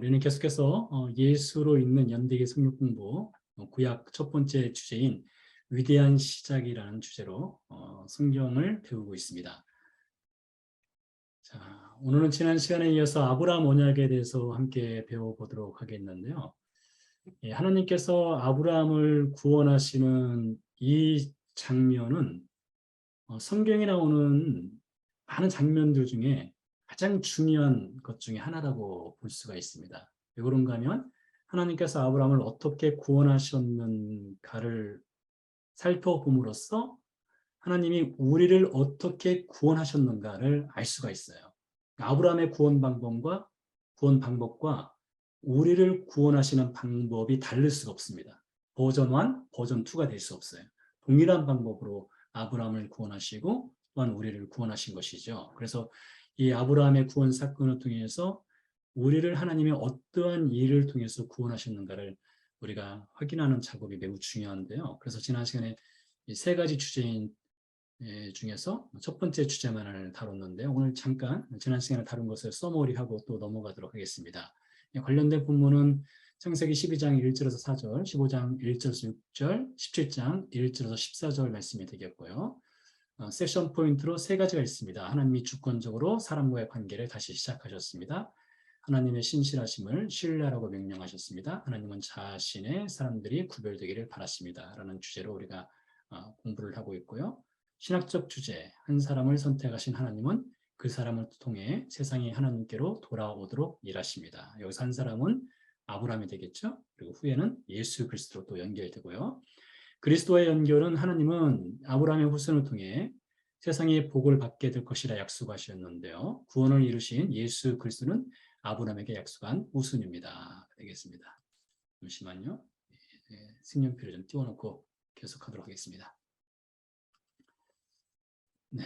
우리는 계속해서 예수로 있는 연대기 성경 공부 구약 첫 번째 주제인 위대한 시작이라는 주제로 성경을 배우고 있습니다. 자, 오늘은 지난 시간에 이어서 아브라함 언약에 대해서 함께 배워보도록 하겠는데요. 하나님께서 아브라함을 구원하시는 이 장면은 성경에 나오는 많은 장면들 중에 가장 중요한 것 중에 하나라고 볼 수가 있습니다. 왜 그런가 하면 하나님께서 아브라함을 어떻게 구원하셨는가를 살펴봄으로써 하나님이 우리를 어떻게 구원하셨는가를 알 수가 있어요. 아브라함의 구원 방법과 우리를 구원하시는 방법이 다를 수가 없습니다. 버전 1, 버전 2가 될 수 없어요. 동일한 방법으로 아브라함을 구원하시고 또한 우리를 구원하신 것이죠. 그래서 이 아브라함의 구원 사건을 통해서 우리를 하나님이 어떠한 일을 통해서 구원하셨는가를 우리가 확인하는 작업이 매우 중요한데요. 그래서 지난 시간에 이 세 가지 주제인 중에서 첫 번째 주제만을 다뤘는데요. 오늘 잠깐 지난 시간에 다룬 것을 써머리하고 또 넘어가도록 하겠습니다. 관련된 본문은 창세기 12장 1절에서 4절, 15장 1절에서 6절, 17장 1절에서 14절 말씀이 되겠고요. 세션 포인트로 세 가지가 있습니다. 하나님이 주권적으로 사람과의 관계를 다시 시작하셨습니다. 하나님의 신실하심을 신뢰하라고 명령하셨습니다. 하나님은 자신의 사람들이 구별되기를 바랐습니다. 라는 주제로 우리가 공부를 하고 있고요. 신학적 주제, 한 사람을 선택하신 하나님은 그 사람을 통해 세상이 하나님께로 돌아오도록 일하십니다. 여기서 한 사람은 아브라함이 되겠죠. 그리고 후에는 예수 그리스도로 또 연결되고요. 그리스도의 연결은 하나님은 아브라함의 후손을 통해 세상의 복을 받게 될 것이라 약속하셨는데요. 구원을 이루신 예수 그리스도는 아브라함에게 약속한 후손입니다. 되겠습니다. 잠시만요. 색연필을 좀 띄워놓고 계속하도록 하겠습니다. 네.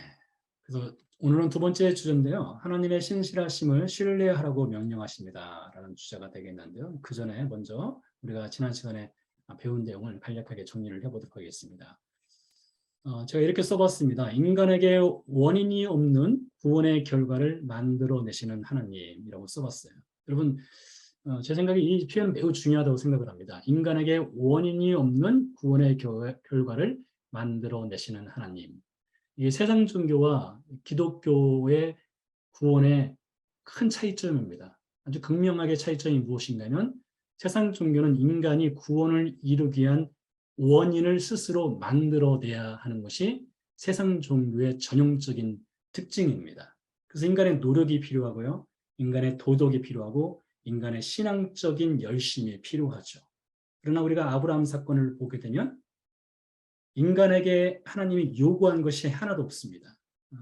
그래서 오늘은 두 번째 주제인데요. 하나님의 신실하심을 신뢰하라고 명령하십니다. 라는 주제가 되겠는데요. 그 전에 먼저 우리가 지난 시간에 배운 내용을 간략하게 정리를 해보도록 하겠습니다. 제가 이렇게 써봤습니다. 인간에게 원인이 없는 구원의 결과를 만들어내시는 하나님이라고 써봤어요. 여러분, 제 생각에 이 표현 매우 중요하다고 생각을 합니다. 인간에게 원인이 없는 구원의 결과를 만들어내시는 하나님. 이게 세상 종교와 기독교의 구원의 큰 차이점입니다. 아주 극명하게 차이점이 무엇인가 하면 세상 종교는 인간이 구원을 이루기 위한 원인을 스스로 만들어내야 하는 것이 세상 종교의 전형적인 특징입니다. 그래서 인간의 노력이 필요하고요. 인간의 도덕이 필요하고 인간의 신앙적인 열심이 필요하죠. 그러나 우리가 아브라함 사건을 보게 되면 인간에게 하나님이 요구한 것이 하나도 없습니다.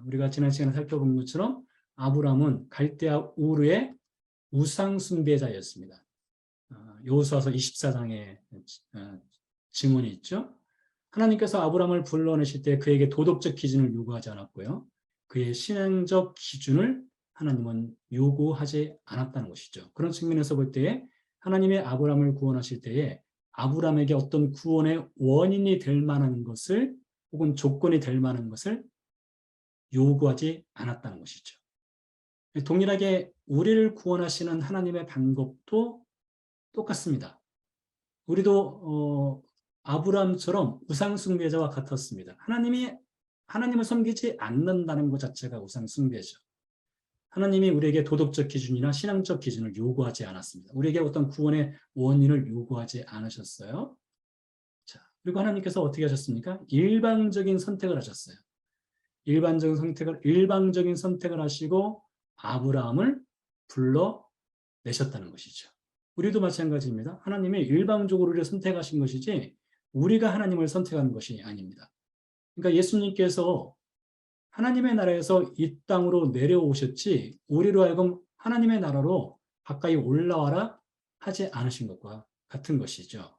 우리가 지난 시간에 살펴본 것처럼 아브라함은 갈대아 우르의 우상 숭배자였습니다. 여호수아서 24장에 증언이 있죠. 하나님께서 아브라함을 불러내실 때 그에게 도덕적 기준을 요구하지 않았고요. 그의 신앙적 기준을 하나님은 요구하지 않았다는 것이죠. 그런 측면에서 볼 때 하나님의 아브라함을 구원하실 때에 아브라함에게 어떤 구원의 원인이 될 만한 것을 혹은 조건이 될 만한 것을 요구하지 않았다는 것이죠. 동일하게 우리를 구원하시는 하나님의 방법도 똑같습니다. 우리도 아브라함처럼 우상 숭배자와 같았습니다. 하나님을 섬기지 않는다는 것 자체가 우상 숭배죠. 하나님이 우리에게 도덕적 기준이나 신앙적 기준을 요구하지 않았습니다. 우리에게 어떤 구원의 원인을 요구하지 않으셨어요. 자, 그리고 하나님께서 어떻게 하셨습니까? 일방적인 선택을 하셨어요. 일방적인 선택을 하시고 아브라함을 불러내셨다는 것이죠. 우리도 마찬가지입니다. 하나님이 일방적으로 우리를 선택하신 것이지 우리가 하나님을 선택한 것이 아닙니다. 그러니까 예수님께서 하나님의 나라에서 이 땅으로 내려오셨지 우리로 하여금 하나님의 나라로 가까이 올라와라 하지 않으신 것과 같은 것이죠.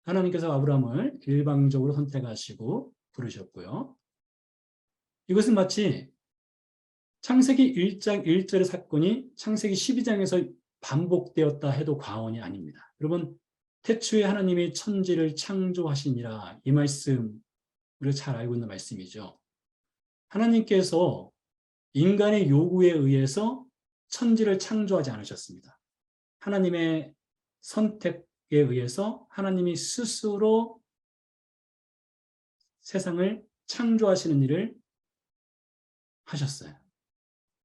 하나님께서 아브라함을 일방적으로 선택하시고 부르셨고요. 이것은 마치 창세기 1장 1절의 사건이 창세기 12장에서 반복되었다 해도 과언이 아닙니다. 여러분, 태초에 하나님이 천지를 창조하시니라 이 말씀 우리가 잘 알고 있는 말씀이죠. 하나님께서 인간의 요구에 의해서 천지를 창조하지 않으셨습니다. 하나님의 선택에 의해서 하나님이 스스로 세상을 창조하시는 일을 하셨어요.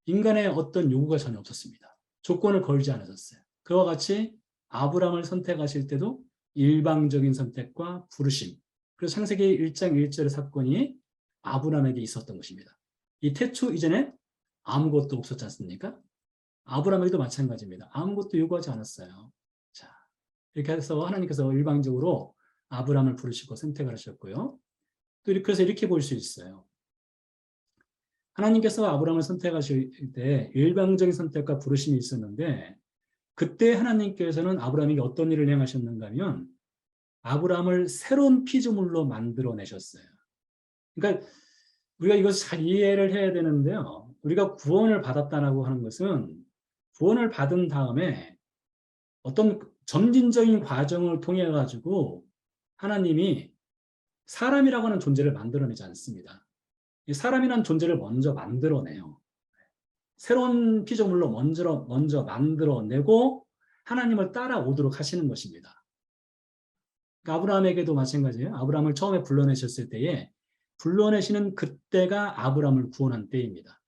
인간의 어떤 요구가 전혀 없었습니다. 조건을 걸지 않으셨어요. 그와 같이 아브라함을 선택하실 때도 일방적인 선택과 부르심, 그리고 창세기 1장 1절의 사건이 아브라함에게 있었던 것입니다. 이 태초 이전에 아무것도 없었지 않습니까? 아브라함에게도 마찬가지입니다. 아무것도 요구하지 않았어요. 자, 이렇게 해서 하나님께서 일방적으로 아브라함을 부르시고 선택을 하셨고요. 또 그래서 이렇게 볼 수 있어요. 하나님께서 아브라함을 선택하실 때 일방적인 선택과 부르심이 있었는데, 그때 하나님께서는 아브라함에게 어떤 일을 행하셨는가 하면 아브라함을 새로운 피조물로 만들어내셨어요. 그러니까 우리가 이것을 잘 이해를 해야 되는데요. 우리가 구원을 받았다라고 하는 것은 구원을 받은 다음에 어떤 점진적인 과정을 통해 가지고 하나님이 사람이라고 하는 존재를 만들어내지 않습니다. 이 사람이라는 존재를 먼저 만들어내요. 새로운 피조물로 먼저 만들어내고 하나님을 따라오도록 하시는 것입니다. 그러니까 아브라함에게도 마찬가지예요. 아브라함을 처음에 불러내셨을 때에 불러내시는 그때가 아브라함을 구원한 때입니다.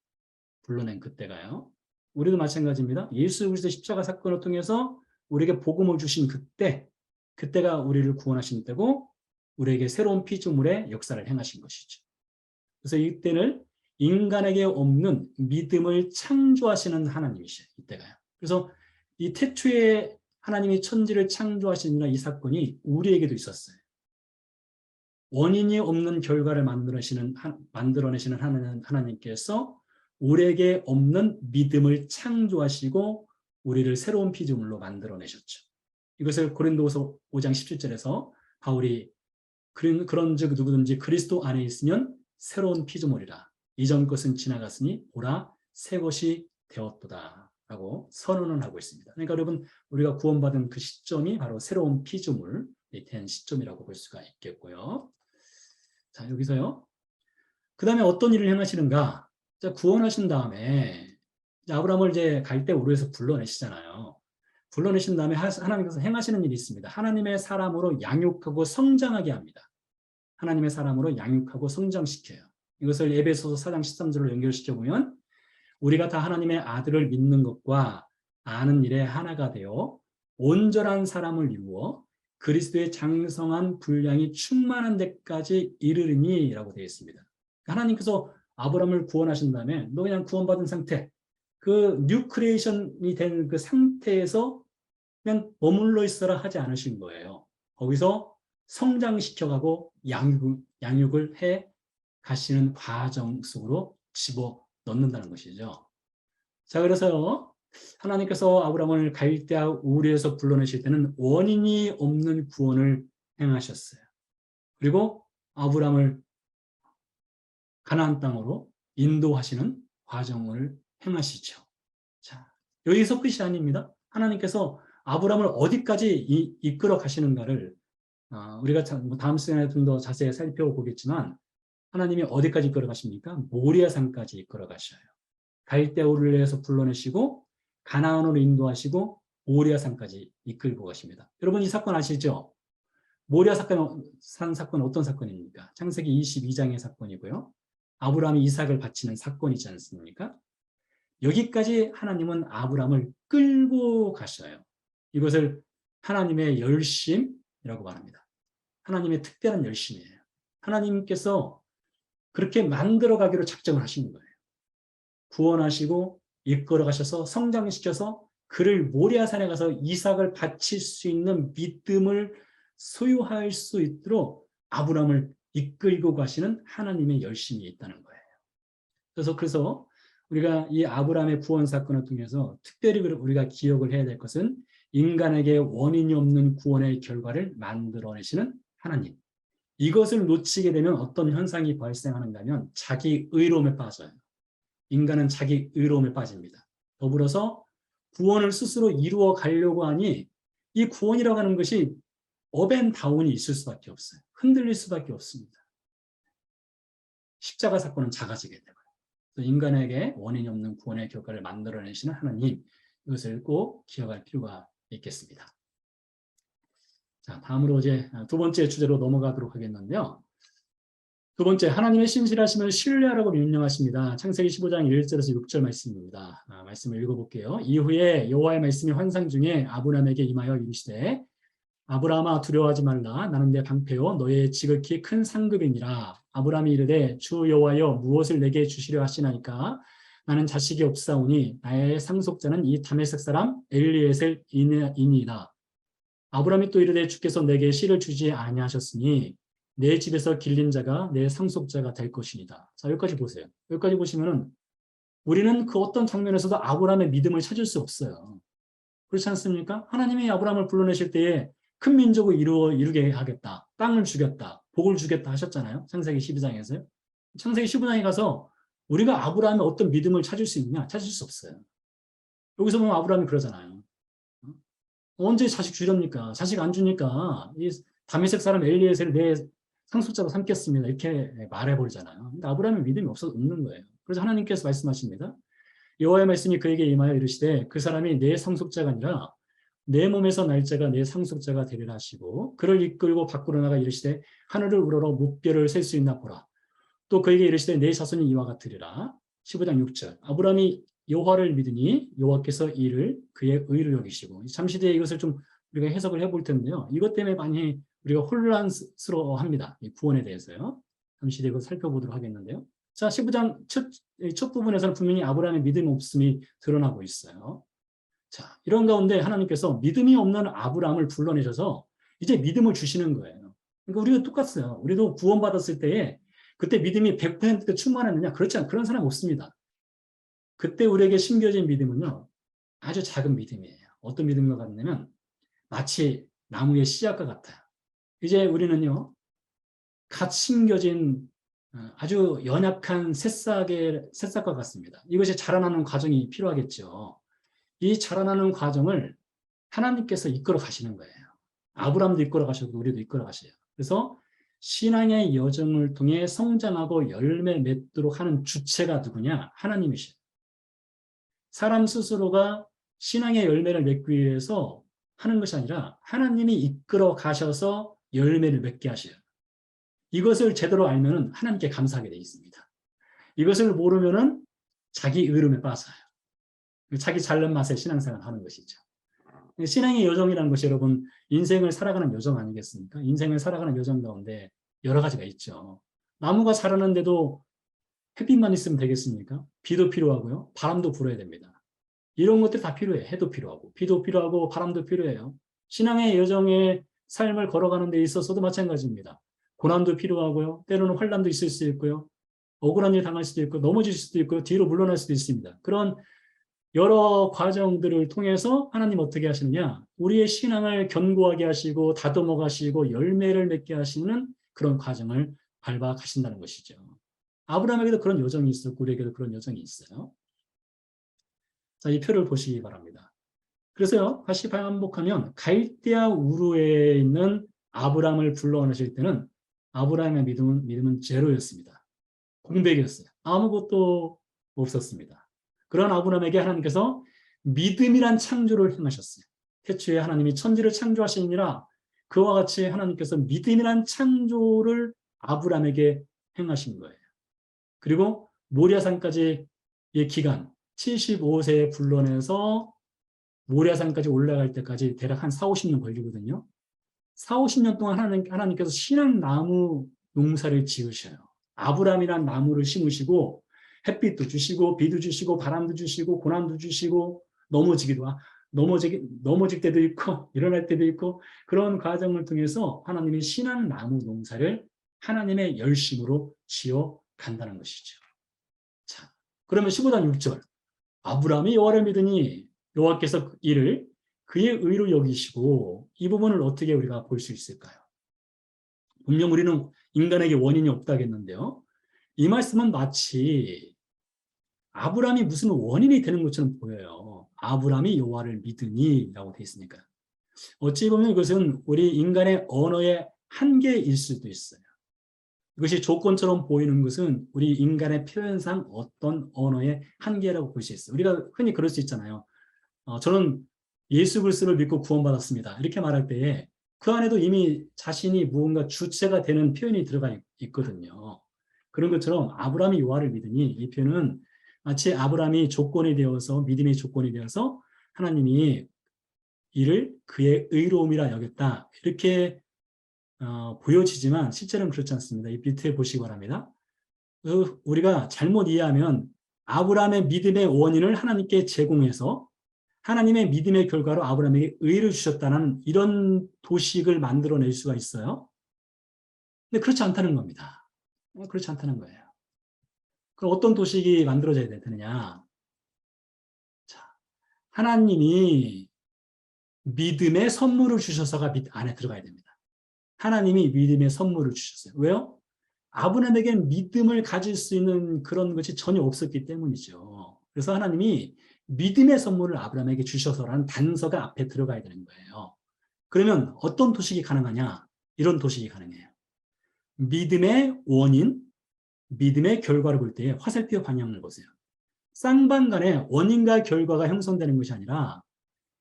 불러낸 그때가요. 우리도 마찬가지입니다. 예수 그리스도 십자가 사건을 통해서 우리에게 복음을 주신 그때가 우리를 구원하신 때고 우리에게 새로운 피조물의 역사를 행하신 것이죠. 그래서 이때를 인간에게 없는 믿음을 창조하시는 하나님이시죠. 이때가요. 그래서 이 태초에 하나님이 천지를 창조하시는 이 사건이 우리에게도 있었어요. 원인이 없는 결과를 만들어내시는 하나님께서 우리에게 없는 믿음을 창조하시고 우리를 새로운 피조물로 만들어내셨죠. 이것을 고린도후서 5장 17절에서 바울이 그런즉 누구든지 그리스도 안에 있으면 새로운 피조물이라. 이전 것은 지나갔으니 보라 새 것이 되었도다 라고 선언을 하고 있습니다. 그러니까 여러분 우리가 구원받은 그 시점이 바로 새로운 피조물이 된 시점이라고 볼 수가 있겠고요. 자, 여기서요. 그 다음에 어떤 일을 행하시는가? 자, 구원하신 다음에 아브라함을 이제 갈대 우르에서 불러내시잖아요. 불러내신 다음에 하나님께서 행하시는 일이 있습니다. 하나님의 사람으로 양육하고 성장하게 합니다. 하나님의 사람으로 양육하고 성장시켜요. 이것을 에베소서 4장 13절로 연결시켜 보면 우리가 다 하나님의 아들을 믿는 것과 아는 일에 하나가 되어 온전한 사람을 이루어 그리스도의 장성한 분량이 충만한 데까지 이르리니라고 되어 있습니다. 하나님께서 아브라함을 구원하신 다음에 너 그냥 구원받은 상태, 그 뉴 크리에이션이 된 그 상태에서 그냥 머물러 있어라 하지 않으신 거예요. 거기서 성장시켜가고 양육을 해 가시는 과정 속으로 집어 넣는다는 것이죠. 자, 그래서 하나님께서 아브라함을 갈대아 우르에서 불러내실 때는 원인이 없는 구원을 행하셨어요. 그리고 아브라함을 가나안 땅으로 인도하시는 과정을 행하시죠. 자, 여기서 끝이 아닙니다. 하나님께서 아브라함을 어디까지 이끌어 가시는가를 우리가 다음 시간에 좀 더 자세히 살펴보겠지만 하나님이 어디까지 이끌어 가십니까? 모리아산까지 이끌어 가셔요. 갈대우르에서 불러내시고 가나안으로 인도하시고 모리아산까지 이끌고 가십니다. 여러분 이 사건 아시죠? 모리아산 사건은 어떤 사건입니까? 창세기 22장의 사건이고요. 아브라함이 이삭을 바치는 사건이지 않습니까? 여기까지 하나님은 아브라함을 끌고 가셔요. 이것을 하나님의 열심이라고 말합니다. 하나님의 특별한 열심이에요. 하나님께서 그렇게 만들어 가기로 작정을 하시는 거예요. 구원하시고 이끌어 가셔서 성장시켜서 그를 모리아산에 가서 이삭을 바칠 수 있는 믿음을 소유할 수 있도록 아브라함을 이끌고 가시는 하나님의 열심이 있다는 거예요. 그래서 우리가 이 아브라함의 구원 사건을 통해서 특별히 우리가 기억을 해야 될 것은 인간에게 원인이 없는 구원의 결과를 만들어내시는 하나님. 이것을 놓치게 되면 어떤 현상이 발생하는가 하면 자기 의로움에 빠져요. 인간은 자기 의로움에 빠집니다. 더불어서 구원을 스스로 이루어 가려고 하니 이 구원이라고 하는 것이 업앤다운이 있을 수밖에 없어요. 흔들릴 수밖에 없습니다. 십자가 사건은 작아지게 되고요. 인간에게 원인이 없는 구원의 결과를 만들어내시는 하나님, 이것을 꼭 기억할 필요가 있겠습니다. 자, 다음으로 이제 두 번째 주제로 넘어가도록 하겠는데요. 두 번째, 하나님의 신실하심을 신뢰하라고 명령하십니다. 창세기 15장 1절에서 6절 말씀입니다. 말씀을 읽어볼게요. 이후에 여호와의 말씀이 환상 중에 아브라함에게 임하여 이르시되 아브라함아 두려워하지 말라. 나는 내 방패요 너의 지극히 큰 상급이니라. 아브라함이 이르되 주 여호와여 무엇을 내게 주시려 하시나이까. 나는 자식이 없사오니 나의 상속자는 이 다메섹 사람 엘리에셀이니이다. 아브라함이 또 이르되 주께서 내게 씨를 주지 아니하셨으니 내 집에서 길린 자가 내 상속자가 될 것이니이다. 자, 여기까지 보세요. 여기까지 보시면은 우리는 그 어떤 장면에서도 아브라함의 믿음을 찾을 수 없어요. 그렇지 않습니까? 하나님이 아브라함을 불러내실 때에 큰 민족을 이루게 하겠다. 땅을 주겠다. 복을 주겠다 하셨잖아요. 창세기 12장에서요. 창세기 15장에 가서 우리가 아브라함의 어떤 믿음을 찾을 수 있느냐? 찾을 수 없어요. 여기서 보면 아브라함이 그러잖아요. 언제 자식 주렵니까? 자식 안 주니까 이 다메섹 사람 엘리에셀을 내 상속자로 삼겠습니다. 이렇게 말해버리잖아요. 근데 아브라함의 믿음이 없는 거예요. 그래서 하나님께서 말씀하십니다. 여호와의 말씀이 그에게 임하여 이르시되 그 사람이 내 상속자가 아니라 내 몸에서 날 자가 내 상속자가 되리라 하시고 그를 이끌고 밖으로 나가 이르시되 하늘을 우러러 무뼈를 셀 수 있나 보라. 또 그에게 이르시되 내 자손이 이와 같으리라. 15장 6절. 아브라함이 여호와를 믿으니 여호와께서 이를 그의 의로 여기시고. 잠시 뒤에 이것을 좀 우리가 해석을 해볼 텐데요. 이것 때문에 많이 우리가 혼란스러워합니다. 이 구원에 대해서요. 잠시 뒤에 이걸 살펴보도록 하겠는데요. 자, 15장 첫 부분에서는 분명히 아브라함의 믿음이 없음이 드러나고 있어요. 자, 이런 가운데 하나님께서 믿음이 없는 아브라함을 불러내셔서 이제 믿음을 주시는 거예요. 그러니까 우리가 똑같아요. 우리도 구원받았을 때에 그때 믿음이 100% 충만했느냐? 그렇지 않아요. 그런 사람 없습니다. 그때 우리에게 심겨진 믿음은요, 아주 작은 믿음이에요. 어떤 믿음과 같냐면 마치 나무의 씨앗과 같아요. 이제 우리는요, 갓 심겨진 아주 연약한 새싹과 같습니다. 이것이 자라나는 과정이 필요하겠죠. 이 자라나는 과정을 하나님께서 이끌어 가시는 거예요. 아브라함도 이끌어 가셨고 우리도 이끌어 가셔요. 그래서 신앙의 여정을 통해 성장하고 열매 맺도록 하는 주체가 누구냐? 하나님이시죠. 사람 스스로가 신앙의 열매를 맺기 위해서 하는 것이 아니라 하나님이 이끌어 가셔서 열매를 맺게 하셔요. 이것을 제대로 알면 하나님께 감사하게 되어 있습니다. 이것을 모르면 자기 의름에 빠져요. 자기 잘난 맛에 신앙생활을 하는 것이죠. 신앙의 여정이라는 것이 여러분 인생을 살아가는 여정 아니겠습니까? 인생을 살아가는 여정 가운데 여러 가지가 있죠. 나무가 자라는데도 햇빛만 있으면 되겠습니까? 비도 필요하고요. 바람도 불어야 됩니다. 이런 것들이 다 필요해요. 해도 필요하고 비도 필요하고 바람도 필요해요. 신앙의 여정의 삶을 걸어가는 데 있어서도 마찬가지입니다. 고난도 필요하고요. 때로는 환난도 있을 수 있고요. 억울한 일 당할 수도 있고 넘어질 수도 있고 뒤로 물러날 수도 있습니다. 그런 여러 과정들을 통해서 하나님 어떻게 하시느냐? 우리의 신앙을 견고하게 하시고 다듬어 가시고 열매를 맺게 하시는 그런 과정을 밟아 가신다는 것이죠. 아브라함에게도 그런 여정이 있었고 우리에게도 그런 여정이 있어요. 자, 이 표를 보시기 바랍니다. 그래서요, 다시 반복하면 갈대아 우르에 있는 아브라함을 불러내실 때는 아브라함의 믿음은 제로였습니다. 공백이었어요. 아무것도 없었습니다. 그런 아브라함에게 하나님께서 믿음이란 창조를 행하셨어요. 태초에 하나님이 천지를 창조하시니라 그와 같이 하나님께서 믿음이란 창조를 아브라함에게 행하신 거예요. 그리고 모리아산까지의 기간 75세에 불러내서 모리아산까지 올라갈 때까지 대략 한 4, 50년 걸리거든요. 4, 50년 동안 하나님께서 신앙나무 농사를 지으셔요. 아브라함이란 나무를 심으시고 햇빛도 주시고 비도 주시고 바람도 주시고 고난도 주시고 넘어질 때도 있고 일어날 때도 있고 그런 과정을 통해서 하나님의 신앙나무 농사를 하나님의 열심으로 지어 간다는 것이죠. 자, 그러면 15장 6절 아브라함이 여호와를 믿으니 여호와께서 이를 그의 의로 여기시고 이 부분을 어떻게 우리가 볼 수 있을까요? 분명 우리는 인간에게 원인이 없다겠는데요. 이 말씀은 마치 아브라함이 무슨 원인이 되는 것처럼 보여요. 아브라함이 여호와를 믿으니 라고 되어 있으니까. 어찌 보면 이것은 우리 인간의 언어의 한계일 수도 있어요. 이것이 조건처럼 보이는 것은 우리 인간의 표현상 어떤 언어의 한계라고 볼 수 있어요. 우리가 흔히 그럴 수 있잖아요. 저는 예수 그리스도를 믿고 구원받았습니다. 이렇게 말할 때에 그 안에도 이미 자신이 무언가 주체가 되는 표현이 들어가 있거든요. 그런 것처럼 아브라함이 여호와를 믿으니 이 표현은 마치 아브라함이 조건이 되어서 믿음의 조건이 되어서 하나님이 이를 그의 의로움이라 여겼다. 이렇게 보여지지만 실제로는 그렇지 않습니다. 이 밑에 보시기 바랍니다. 우리가 잘못 이해하면 아브라함의 믿음의 원인을 하나님께 제공해서 하나님의 믿음의 결과로 아브라함에게 의를 주셨다는 이런 도식을 만들어낼 수가 있어요. 근데 그렇지 않다는 겁니다. 그렇지 않다는 거예요. 그럼 어떤 도식이 만들어져야 되느냐? 자, 하나님이 믿음의 선물을 주셔서가 안에 들어가야 됩니다. 하나님이 믿음의 선물을 주셨어요. 왜요? 아브라함에게는 믿음을 가질 수 있는 그런 것이 전혀 없었기 때문이죠. 그래서 하나님이 믿음의 선물을 아브라함에게 주셔서라는 단서가 앞에 들어가야 되는 거예요. 그러면 어떤 도식이 가능하냐? 이런 도식이 가능해요. 믿음의 원인, 믿음의 결과를 볼 때 화살표 방향을 보세요. 쌍방간에 원인과 결과가 형성되는 것이 아니라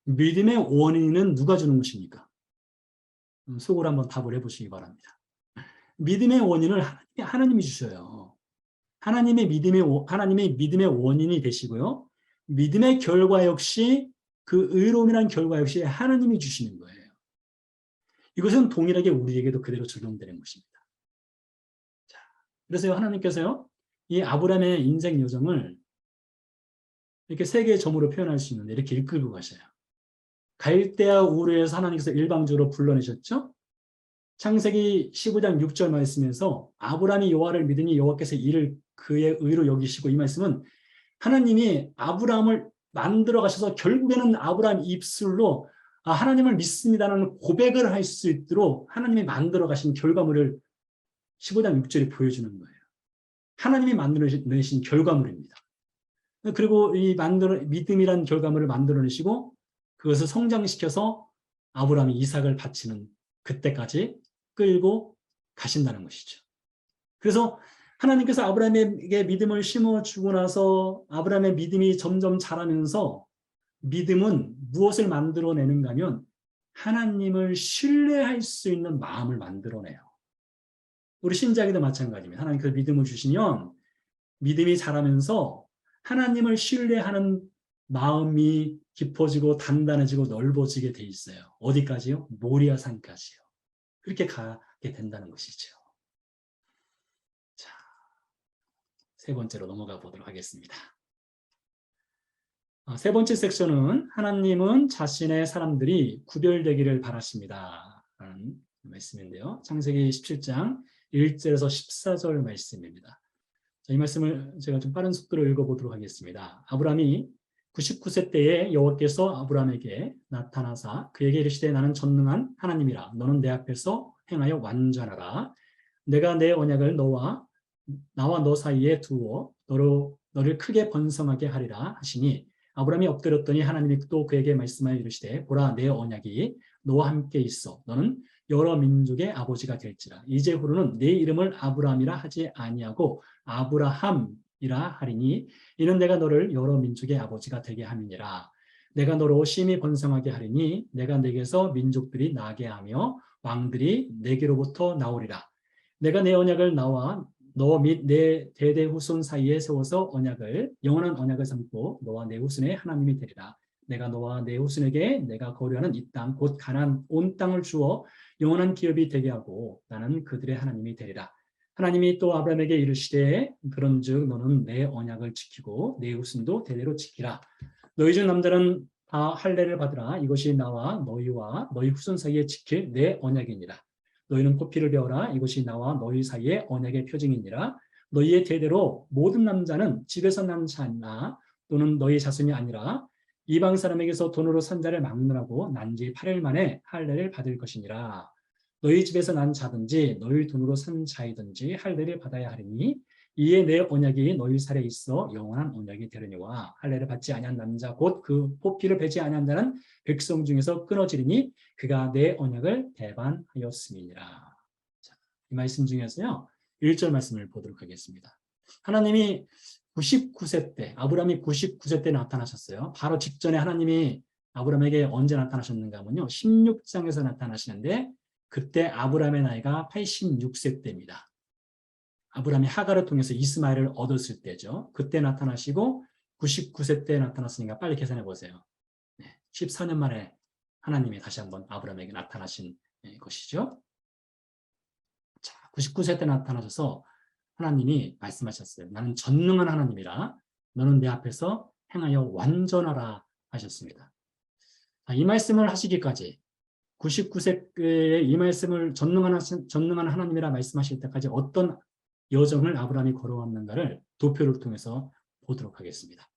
믿음의 원인은 누가 주는 것입니까? 속으로 한번 답을 해보시기 바랍니다. 믿음의 원인을 하나님이 주셔요. 하나님의 믿음의 원인이 되시고요. 믿음의 결과 역시 그 의로움이라는 결과 역시 하나님이 주시는 거예요. 이것은 동일하게 우리에게도 그대로 적용되는 것입니다. 자, 그래서 하나님께서요, 이 아브라함의 인생 여정을 이렇게 세 개의 점으로 표현할 수 있는데 이렇게 이끌고 가셔요. 갈대아 우르에서 하나님께서 일방적으로 불러내셨죠. 창세기 15장 6절 말씀에서 아브라함이 여호와를 믿으니 여호와께서 이를 그의 의로 여기시고, 이 말씀은 하나님이 아브라함을 만들어 가셔서 결국에는 아브라함 입술로 하나님을 믿습니다라는 고백을 할 수 있도록 하나님이 만들어 가신 결과물을 15장 6절이 보여주는 거예요. 하나님이 만들어내신 결과물입니다. 그리고 이 믿음이라는 결과물을 만들어내시고 그것을 성장시켜서 아브라함이 이삭을 바치는 그때까지 끌고 가신다는 것이죠. 그래서 하나님께서 아브라함에게 믿음을 심어주고 나서 아브라함의 믿음이 점점 자라면서 믿음은 무엇을 만들어내는가 하면 하나님을 신뢰할 수 있는 마음을 만들어내요. 우리 신자에게도 마찬가지입니다. 하나님께서 믿음을 주시면 믿음이 자라면서 하나님을 신뢰하는 마음이 깊어지고 단단해지고 넓어지게 돼 있어요. 어디까지요? 모리아 산까지요. 그렇게 가게 된다는 것이죠. 자, 세 번째로 넘어가 보도록 하겠습니다. 세 번째 섹션은 하나님은 자신의 사람들이 구별되기를 바라십니다 라는 말씀인데요. 창세기 17장 1절에서 14절 말씀입니다. 자, 이 말씀을 제가 좀 빠른 속도로 읽어보도록 하겠습니다. 아브라함이 99세 때에 여호와께서 아브라함에게 나타나사 그에게 이르시되 나는 전능한 하나님이라 너는 내 앞에서 행하여 완전하라. 내가 내 언약을 나와 너 사이에 두어 너를 크게 번성하게 하리라 하시니 아브라함이 엎드렸더니 하나님이 또 그에게 말씀하여 이르시되 보라 내 언약이 너와 함께 있어 너는 여러 민족의 아버지가 될지라. 이제후로는 내 이름을 아브라함이라 하지 아니하고 아브라함이라 하리니 이는 내가 너를 여러 민족의 아버지가 되게 함이니라. 내가 너로 심히 번성하게 하리니 내가 내게서 민족들이 나게 하며 왕들이 내게로부터 나오리라. 내가 내 언약을 나와 너 및 내 대대 후손 사이에 세워서 영원한 언약을 삼고 너와 내 후손의 하나님이 되리라. 내가 너와 내 후손에게 내가 거류하는 이 땅 곧 가나안 온 땅을 주어 영원한 기업이 되게 하고 나는 그들의 하나님이 되리라. 하나님이 또 아브라함에게 이르시되 그런즉 너는 내 언약을 지키고 내 후손도 대대로 지키라. 너희 중 남자는 다 할례를 받으라. 이것이 나와 너희와 너희 후손 사이에 지킬 내 언약이니라. 너희는 포피를 배워라. 이것이 나와 너희 사이의 언약의 표징이니라. 너희의 대대로 모든 남자는 집에서 난 자나 또는 너희 자손이 아니라 이방 사람에게서 돈으로 산 자를 막론하고 난 지 8일 만에 할례를 받을 것이니라. 너희 집에서 난 자든지 너희 돈으로 산 자이든지 할례를 받아야 하리니 이에 내 언약이 너희 살에 있어 영원한 언약이 되려니와 할례를 받지 아니한 남자 곧 그 포피를 베지 아니한 자는 백성 중에서 끊어지리니 그가 내 언약을 배반하였음이니라. 자, 이 말씀 중에서요 1절 말씀을 보도록 하겠습니다. 하나님이 99세 때 아브라함이 99세 때 나타나셨어요. 바로 직전에 하나님이 아브라함에게 언제 나타나셨는가 하면요. 16장에서 나타나시는데 그때 아브라함의 나이가 86세 때입니다. 아브라함이 하갈을 통해서 이스마엘을 얻었을 때죠. 그때 나타나시고 99세 때 나타났으니까 빨리 계산해 보세요. 14년 만에 하나님이 다시 한번 아브라함에게 나타나신 것이죠. 자, 99세 때 나타나셔서 하나님이 말씀하셨어요. 나는 전능한 하나님이라 너는 내 앞에서 행하여 완전하라 하셨습니다. 자, 이 말씀을 하시기까지 99세에 이 말씀을 전능한 하나님이라 말씀하실 때까지 어떤 여정을 아브라함이 걸어왔는가를 도표를 통해서 보도록 하겠습니다.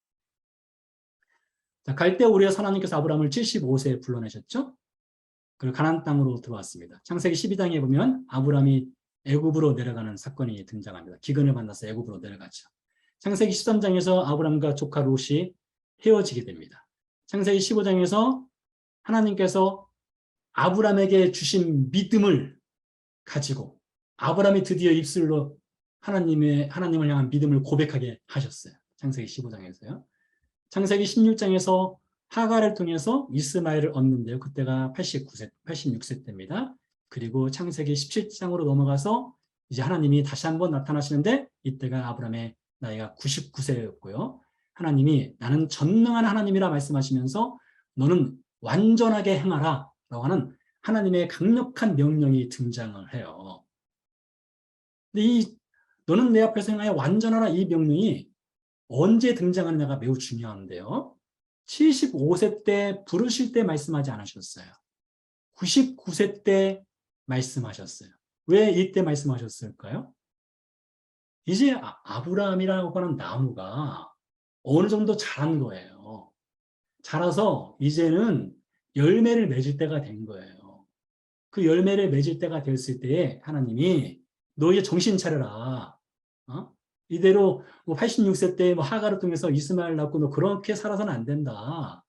자, 갈대 우리의 하나님께서 아브라함을 75세에 불러내셨죠. 그리고 가나안 땅으로 들어왔습니다. 창세기 12장에 보면 아브라함이 애굽으로 내려가는 사건이 등장합니다. 기근을 만나서 애굽으로 내려가죠. 창세기 13장에서 아브라함과 조카 롯이 헤어지게 됩니다. 창세기 15장에서 하나님께서 아브라함에게 주신 믿음을 가지고 아브라함이 드디어 입술로 하나님을 향한 믿음을 고백하게 하셨어요. 창세기 15장에서요. 창세기 16장에서 하갈을 통해서 이스마엘을 얻는데요. 그때가 86세 때입니다. 그리고 창세기 17장으로 넘어가서 이제 하나님이 다시 한번 나타나시는데 이때가 아브라함의 나이가 99세였고요. 하나님이 나는 전능한 하나님이라 말씀하시면서 너는 완전하게 행하라 라고 하는 하나님의 강력한 명령이 등장을 해요. 근데 너는 내 앞에서 행하여 완전하라 이 명령이 언제 등장하느냐가 매우 중요한데요. 75세 때 부르실 때 말씀하지 않으셨어요. 99세 때 말씀하셨어요. 왜 이때 말씀하셨을까요? 이제 아브라함이라고 하는 나무가 어느 정도 자란 거예요. 자라서 이제는 열매를 맺을 때가 된 거예요. 그 열매를 맺을 때가 됐을 때에 하나님이 너 이제 정신 차려라. 이대로 86세 때 하갈을 통해서 이스마엘 낳고 너 그렇게 살아서는 안 된다.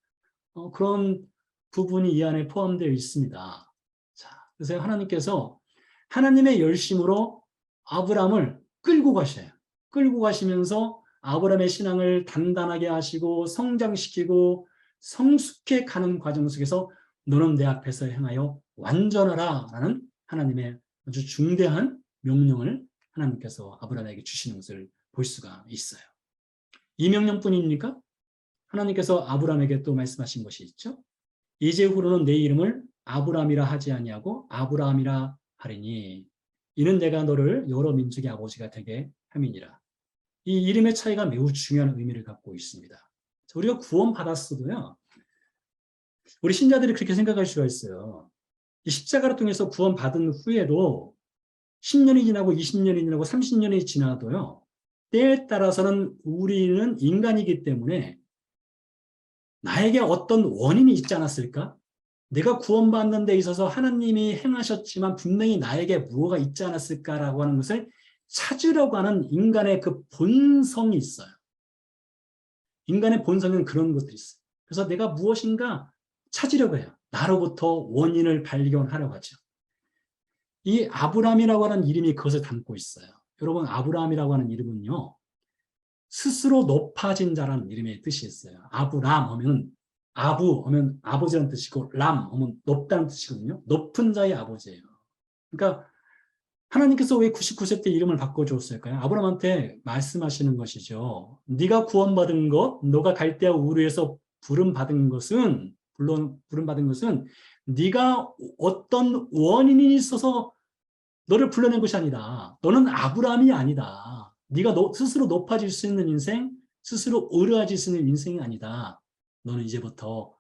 그런 부분이 이 안에 포함되어 있습니다. 자, 그래서 하나님께서 하나님의 열심으로 아브라함을 끌고 가셔요. 끌고 가시면서 아브라함의 신앙을 단단하게 하시고 성장시키고 성숙해 가는 과정 속에서 너는 내 앞에서 행하여 완전하라 라는 하나님의 아주 중대한 명령을 하나님께서 아브라함에게 주시는 것을 볼 수가 있어요. 이 명령뿐입니까? 하나님께서 아브라함에게 또 말씀하신 것이 있죠. 이제후로는 내 이름을 아브라함이라 하지 아니하고 아브라함이라 하리니 이는 내가 너를 여러 민족의 아버지가 되게 함이니라. 이 이름의 차이가 매우 중요한 의미를 갖고 있습니다. 우리가 구원받았어도요. 우리 신자들이 그렇게 생각할 수가 있어요. 이 십자가를 통해서 구원받은 후에도 10년이 지나고 20년이 지나고 30년이 지나도요. 때에 따라서는 우리는 인간이기 때문에 나에게 어떤 원인이 있지 않았을까? 내가 구원받는 데 있어서 하나님이 행하셨지만 분명히 나에게 무엇가 있지 않았을까라고 하는 것을 찾으려고 하는 인간의 그 본성이 있어요. 인간의 본성은 그런 것들이 있어요. 그래서 내가 무엇인가 찾으려고 해요. 나로부터 원인을 발견하려고 하죠. 이 아브라함이라고 하는 이름이 그것을 담고 있어요. 여러분 아브라함이라고 하는 이름은요. 스스로 높아진 자라는 이름의 뜻이 있어요. 아브람 하면 아부 하면 아버지라는 뜻이고 람 하면 높다는 뜻이거든요. 높은 자의 아버지예요. 그러니까 하나님께서 왜 99세 때 이름을 바꿔주었을까요? 아브라함한테 말씀하시는 것이죠. 네가 구원받은 것, 너가 갈대아 우르에서 부름받은 것은 네가 어떤 원인이 있어서 너를 불러낸 것이 아니다. 너는 아브라함이 아니다. 네가 스스로 높아질 수 있는 인생, 스스로 의로워질 수 있는 인생이 아니다. 너는 이제부터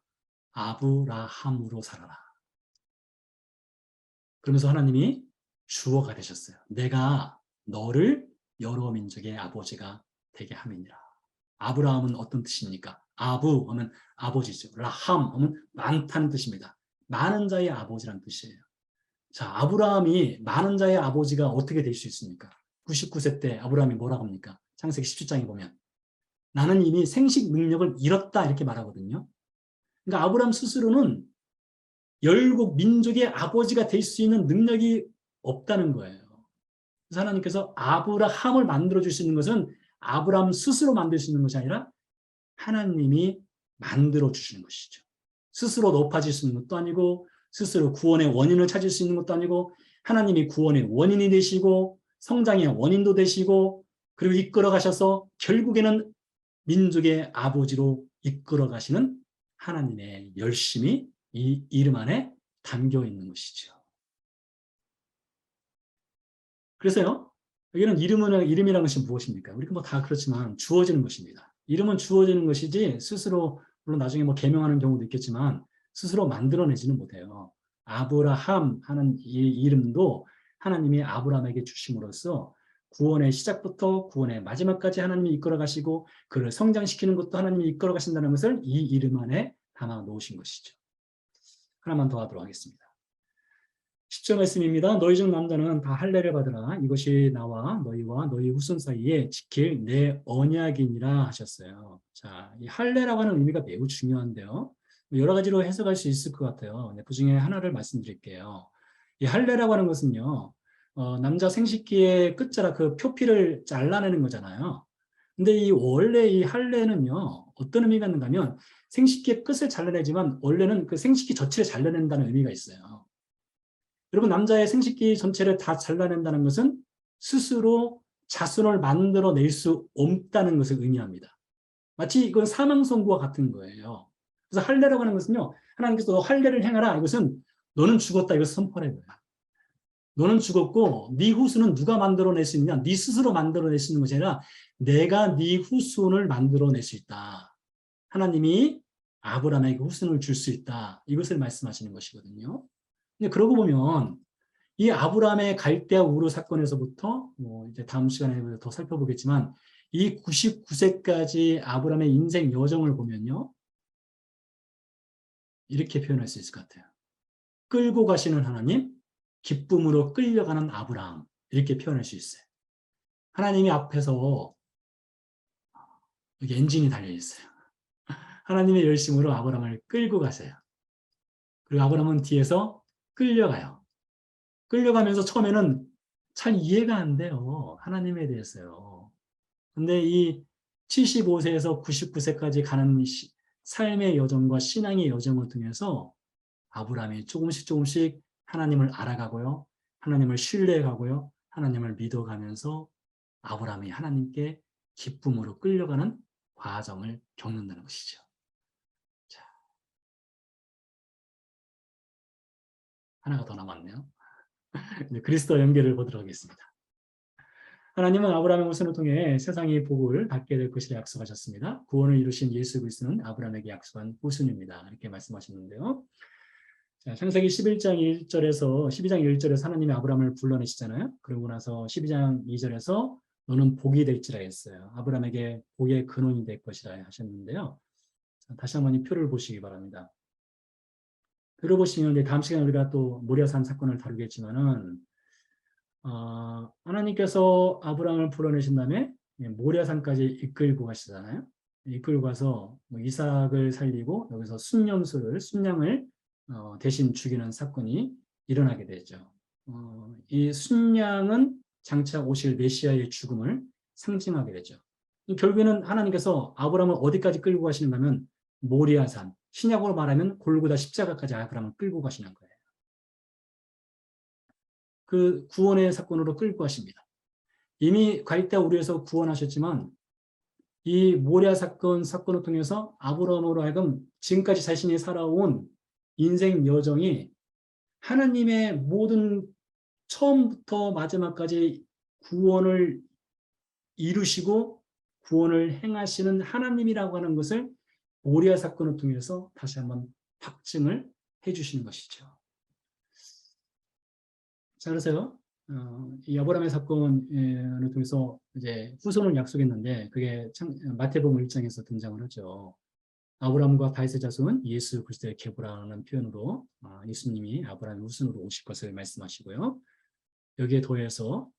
아브라함으로 살아라. 그러면서 하나님이 주어가 되셨어요. 내가 너를 여러 민족의 아버지가 되게 함이니라. 아브라함은 어떤 뜻입니까? 아부 하면 아버지죠. 라함 하면 많다는 뜻입니다. 많은 자의 아버지라는 뜻이에요. 자, 아브라함이 많은 자의 아버지가 어떻게 될 수 있습니까? 99세 때 아브라함이 뭐라고 합니까? 창세기 17장에 보면 나는 이미 생식 능력을 잃었다 이렇게 말하거든요. 그러니까 아브라함 스스로는 열국 민족의 아버지가 될 수 있는 능력이 없다는 거예요. 그래서 하나님께서 아브라함을 만들어 주시는 것은 아브라함 스스로 만들 수 있는 것이 아니라 하나님이 만들어 주시는 것이죠. 스스로 높아질 수 있는 것도 아니고 스스로 구원의 원인을 찾을 수 있는 것도 아니고 하나님이 구원의 원인이 되시고 성장의 원인도 되시고 그리고 이끌어 가셔서 결국에는 민족의 아버지로 이끌어 가시는 하나님의 열심이 이 이름 안에 담겨 있는 것이죠. 그래서요, 여기는 이름이라는 것이 무엇입니까? 우리가 뭐 다 그렇지만 주어지는 것입니다. 이름은 주어지는 것이지 스스로, 물론 나중에 뭐 개명하는 경우도 있겠지만 스스로 만들어내지는 못해요. 아브라함 하는 이 이름도 하나님이 아브라함에게 주심으로써 구원의 시작부터 구원의 마지막까지 하나님이 이끌어 가시고 그를 성장시키는 것도 하나님이 이끌어 가신다는 것을 이 이름 안에 담아 놓으신 것이죠. 하나만 더 하도록 하겠습니다. 10절 말씀입니다. 너희 중 남자는 다 할례를 받으라. 이것이 나와 너희와 너희 후손 사이에 지킬 내 언약이니라 하셨어요. 자, 이 할례라고 하는 의미가 매우 중요한데요. 여러 가지로 해석할 수 있을 것 같아요. 그 중에 하나를 말씀드릴게요. 이 할례라고 하는 것은요, 남자 생식기의 끝자락 그 표피를 잘라내는 거잖아요. 근데 이 원래 이 할례는요, 어떤 의미가 있는가 하면 생식기의 끝을 잘라내지만 원래는 그 생식기 전체를 잘라낸다는 의미가 있어요. 여러분, 남자의 생식기 전체를 다 잘라낸다는 것은 스스로 자손을 만들어낼 수 없다는 것을 의미합니다. 마치 이건 사망 선고와 같은 거예요. 그래서 할례라고 하는 것은요, 하나님께서 너 할례를 행하라. 이것은 너는 죽었다. 이것을 선포하는 거예요. 너는 죽었고 네 후손은 누가 만들어낼 수 있느냐? 네 스스로 만들어낼 수 있는 것이 아니라 내가 네 후손을 만들어낼 수 있다. 하나님이 아브라함에게 후손을 줄 수 있다. 이것을 말씀하시는 것이거든요. 근데 그러고 보면 이 아브라함의 갈대아 우르 사건에서부터 뭐 이제 다음 시간에 더 살펴보겠지만 이 99세까지 아브라함의 인생 여정을 보면요, 이렇게 표현할 수 있을 것 같아요. 끌고 가시는 하나님, 기쁨으로 끌려가는 아브라함, 이렇게 표현할 수 있어요. 하나님이 앞에서 여기 엔진이 달려 있어요. 하나님의 열심으로 아브라함을 끌고 가세요. 그리고 아브라함은 뒤에서 끌려가요. 끌려가면서 처음에는 잘 이해가 안 돼요. 하나님에 대해서요. 근데 이 75세에서 99세까지 가는 삶의 여정과 신앙의 여정을 통해서 아브라함이 조금씩 하나님을 알아가고요. 하나님을 신뢰하고요. 하나님을 믿어가면서 아브라함이 하나님께 기쁨으로 끌려가는 과정을 겪는다는 것이죠. 자, 하나가 더 남았네요. 그리스도 연결을 보도록 하겠습니다. 하나님은 아브라함의 후손을 통해 세상의 복을 받게 될 것이라 약속하셨습니다. 구원을 이루신 예수 그리스도는 아브라함에게 약속한 후손입니다. 이렇게 말씀하셨는데요. 자, 창세기 11장 1절에서 12장 1절에서 하나님이 아브라함을 불러내시잖아요. 그러고 나서 12장 2절에서 너는 복이 될지라 했어요. 아브라함에게 복의 근원이 될 것이라 하셨는데요. 자, 다시 한번 이 표를 보시기 바랍니다. 표를 보시면 다음 시간에 우리가 또 모리아산 사건을 다루겠지만은 하나님께서 아브라함을 불러내신 다음에 모리아산까지 이끌고 가시잖아요. 이끌고 가서 이삭을 살리고 여기서 순양을 대신 죽이는 사건이 일어나게 되죠. 이 순양은 장차 오실 메시아의 죽음을 상징하게 되죠. 결국에는 하나님께서 아브라함을 어디까지 끌고 가시는가 하면 모리아산, 신약으로 말하면 골고다 십자가까지 아브라함을 끌고 가시는 거예요. 그 구원의 사건으로 끌고 가십니다. 이미 갈대아 우르에서 구원하셨지만 이 모리아 사건을 통해서 아브라함으로 하여금 지금까지 자신이 살아온 인생 여정이 하나님의 모든 처음부터 마지막까지 구원을 이루시고 구원을 행하시는 하나님이라고 하는 것을 모리아 사건을 통해서 다시 한번 확증을 해주시는 것이죠. 자, 그래서요, 이 아브라함의 사건을 통해서 이제 후손을 약속했는데 그게 마태복음 1장에서 등장을 하죠. 아브라함과 다윗의 자손은 예수 그리스도의 계보라는 표현으로 예수님이 아브라함의 후손으로 오실 것을 말씀하시고요. 여기에 더해서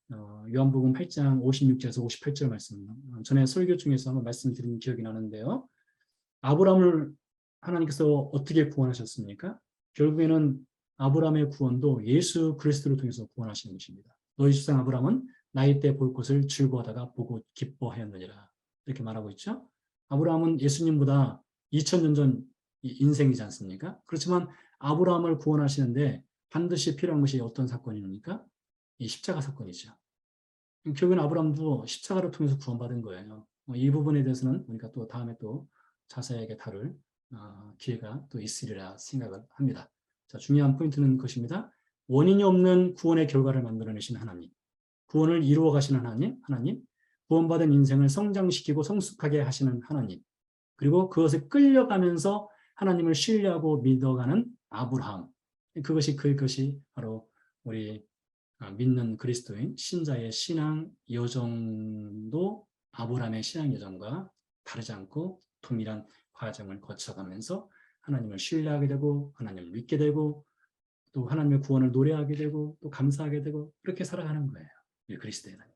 요한복음 8장 56절에서 58절 말씀, 전에 설교 중에서 한번 말씀드린 기억이 나는데요. 아브라함을 하나님께서 어떻게 구원하셨습니까? 결국에는 아브라함의 구원도 예수 그리스도를 통해서 구원하시는 것입니다. 너희 조상 아브라함은 나이 때 볼 것을 즐거워하다가 보고 기뻐하였느니라. 이렇게 말하고 있죠. 아브라함은 예수님보다 2000년 전 이 인생이지 않습니까? 그렇지만 아브라함을 구원하시는데 반드시 필요한 것이 어떤 사건입니까? 이 십자가 사건이죠. 결국엔 아브라함도 십자가를 통해서 구원받은 거예요. 이 부분에 대해서는 우리가 또 다음에 또 자세하게 다룰 기회가 또 있으리라 생각을 합니다. 자, 중요한 포인트는 그것입니다. 원인이 없는 구원의 결과를 만들어내신 하나님, 구원을 이루어 가시는 하나님, 구원받은 인생을 성장시키고 성숙하게 하시는 하나님, 그리고 그것에 끌려가면서 하나님을 신뢰하고 믿어가는 아브라함, 그것이 바로 우리 믿는 그리스도인 신자의 신앙 여정도 아브라함의 신앙 여정과 다르지 않고 동일한 과정을 거쳐가면서 하나님을 신뢰하게 되고 하나님을 믿게 되고 또 하나님의 구원을 노래하게 되고 또 감사하게 되고 그렇게 살아가는 거예요. 그리스도인은.